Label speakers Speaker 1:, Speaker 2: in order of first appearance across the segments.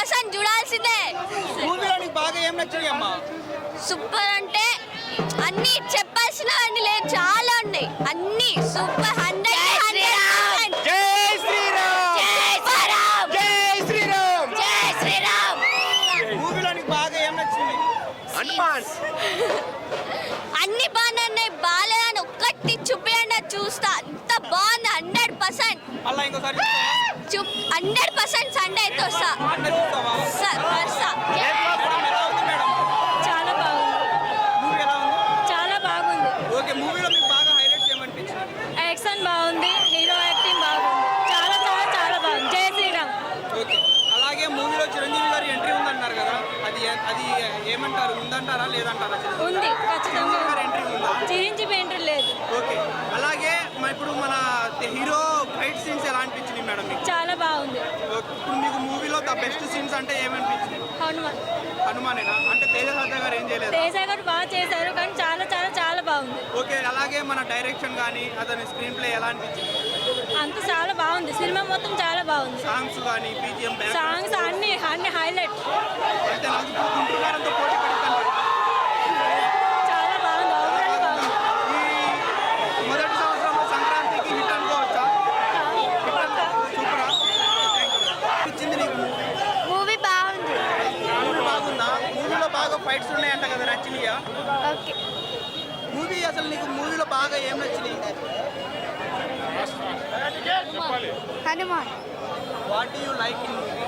Speaker 1: 100% చూడాల్సిందే.
Speaker 2: మూవీలో నీకు బాగా ఏం నచ్చాయి అమ్మా?
Speaker 1: సూపర్ అంటే అన్ని చెప్పాల్సినవన్నీ లేదు, చాలా ఉన్నాయి, అన్ని సూపర్ 100.
Speaker 2: జై శ్రీరామ్, జై శ్రీరామ్,
Speaker 1: జై శ్రీరామ్.
Speaker 2: మూవీలో నీకు బాగా ఏం నచ్చింది? హనుమాన్
Speaker 1: అన్ని బాగున్నాయి, బాలేదని ఒక్కటి చూపియండి, చూస్తా. అంత బాగుంది 100%.
Speaker 2: మళ్ళా ఇంకోసారి
Speaker 1: 100% సండే అయితే వస్తా. వస్తా.
Speaker 3: చాలా బాగుంది.
Speaker 2: మూవీ ఎలా ఉంది?
Speaker 3: చాలా బాగుంది.
Speaker 2: ఓకే, మూవీలో మీకు బాగా హైలైట్స్ ఏమనిపించింది?
Speaker 3: యాక్షన్ బాగుంది, హీరో యాక్టింగ్ బాగుంది, చాలా చాలా చాలా బాగుంది. జై శ్రీరామ్.
Speaker 2: ఓకే, అలాగే మూవీలో చిరంజీవి గారి ఎంట్రీ ఉందన్నారు కదా, అది ఏమంటారు, ఉందంటారా లేదంటారా?
Speaker 3: ఉంది, ఖచ్చితంగా
Speaker 2: గారి ఎంట్రీ ఉందా?
Speaker 3: చిరంజీవి ఎంట్రీ లేదు.
Speaker 2: ఓకే, అలాగే ఇప్పుడు మన హీరో ఫైట్ సీన్స్ ఎలా అనిపించింది మేడం మీకు?
Speaker 3: చాలా బాగుంది.
Speaker 2: ఇప్పుడు మీకు మూవీలో ద బెస్ట్ సీన్స్ అంటే ఏమనిపించింది?
Speaker 3: హనుమాన్.
Speaker 2: హనుమానేనా? అంటే తేజ సజ్జా గారు ఏం చేయలేదు?
Speaker 3: తేజ గారు బాగా చేశారు, కానీ చాలా చాలా చాలా బాగుంది.
Speaker 2: ఓకే, అలాగే మన డైరెక్షన్ కానీ అతని స్క్రీన్ ప్లే ఎలా అనిపించింది?
Speaker 3: అంత చాలా బాగుంది, సినిమా మొత్తం చాలా బాగుంది.
Speaker 2: సాంగ్స్ కానీ బీజిఎం
Speaker 3: సాంగ్స్ అన్ని హైలైట్.
Speaker 2: అయితే నాకు గుంటూరు గారంతో పోటీ పడుతుంది.
Speaker 3: చాలా బాగుంది, ఓవరాల్ బాగుంది.
Speaker 2: ఈ మొదటి సంవత్సరంలో సంక్రాంతికి హిట్ అనుకోవచ్చా? సూపరా? ఇచ్చింది నీకు
Speaker 1: మూవీ బాగుంది.
Speaker 2: మూవీ బాగుందా? మూవీలో బాగా ఫైట్స్ ఉన్నాయంట కదా, నచ్చినాయా?
Speaker 1: ఓకే.
Speaker 2: మూవీ అసలు నీకు మూవీలో బాగా ఏం నచ్చినాయి?
Speaker 1: Hanuman.
Speaker 2: What do you like in movie?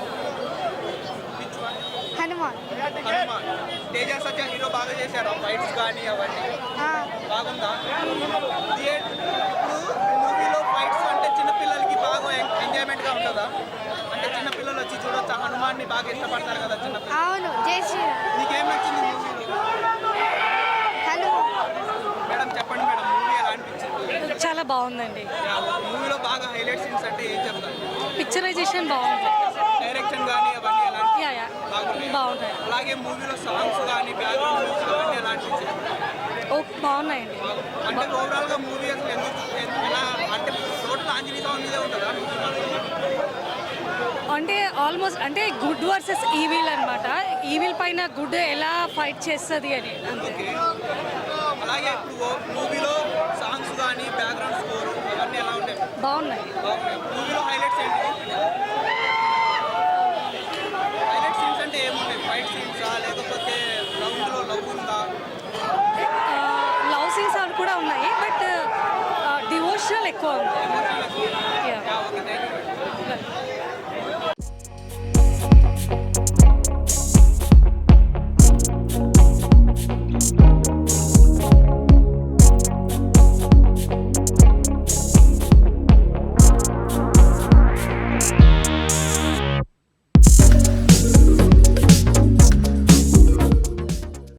Speaker 1: Hanuman.
Speaker 2: Hanuman. Teja Sajja hero బాగా చేశారు, ఫైట్స్ కానీ అవన్నీ బాగుందా? ఇప్పుడు మూవీలో ఫైట్స్ అంటే చిన్నపిల్లలకి బాగా ఎంజాయ్మెంట్గా ఉంటుందా? అంటే చిన్నపిల్లలు వచ్చి చూడొచ్చా? హనుమాన్ని బాగా ఇష్టపడతారు కదా చిన్నపిల్లలు.
Speaker 1: అవును. జై శ్రీరామ్.
Speaker 2: నీకేం నచ్చింది మూవీలో? మేడం చెప్పండి మేడం, మూవీ ఎలా అనిపించింది?
Speaker 3: చాలా బాగుందండి.
Speaker 2: మూవీలో బాగా హైలైట్ సీన్స్ అంటే ఏం చెప్తారు?
Speaker 3: పిక్చరైజేషన్ బాగుంది.
Speaker 2: డైరెక్షన్ కానీ అవన్నీ ఎలా బాగున్నాయి?
Speaker 3: బాగుంటాయి.
Speaker 2: అలాగే మూవీలో సాంగ్స్ కానీ బ్యాక్గ్రౌండ్ మ్యూజిక్ అవన్నీ ఎలా అనిపించింది?
Speaker 3: బాగున్నాయండి.
Speaker 2: అంటే ఓవరాల్ గా మూవీ అసలు ఎలా అంటే టోటల్ ఆంజనేయ స్వామి మీదే ఉంటుందా?
Speaker 3: అంటే ఆల్మోస్ట్ అంటే గుడ్ వర్సెస్ ఈవిల్ అనమాట. ఈవిల్ పైన గుడ్ ఎలా ఫైట్ చేస్తుంది అని.
Speaker 2: ఓకే, అలాగే ఇప్పుడు మూవీలో సాంగ్స్ కానీ బ్యాక్గ్రౌండ్ స్కోర్ అవన్నీ ఎలా ఉంటాయి?
Speaker 3: బాగున్నాయి.
Speaker 2: మూవీలో హైలైట్స్ ఏంటి? హైలైట్ సీన్స్ అంటే ఏమున్నాయి? ఫైట్ సీన్సా లేకపోతే లవ్లో లవ్ ఉందా?
Speaker 3: లవ్ సీన్స్ అవి కూడా ఉన్నాయి, బట్ డివోషనల్ ఎక్కువ ఉంది.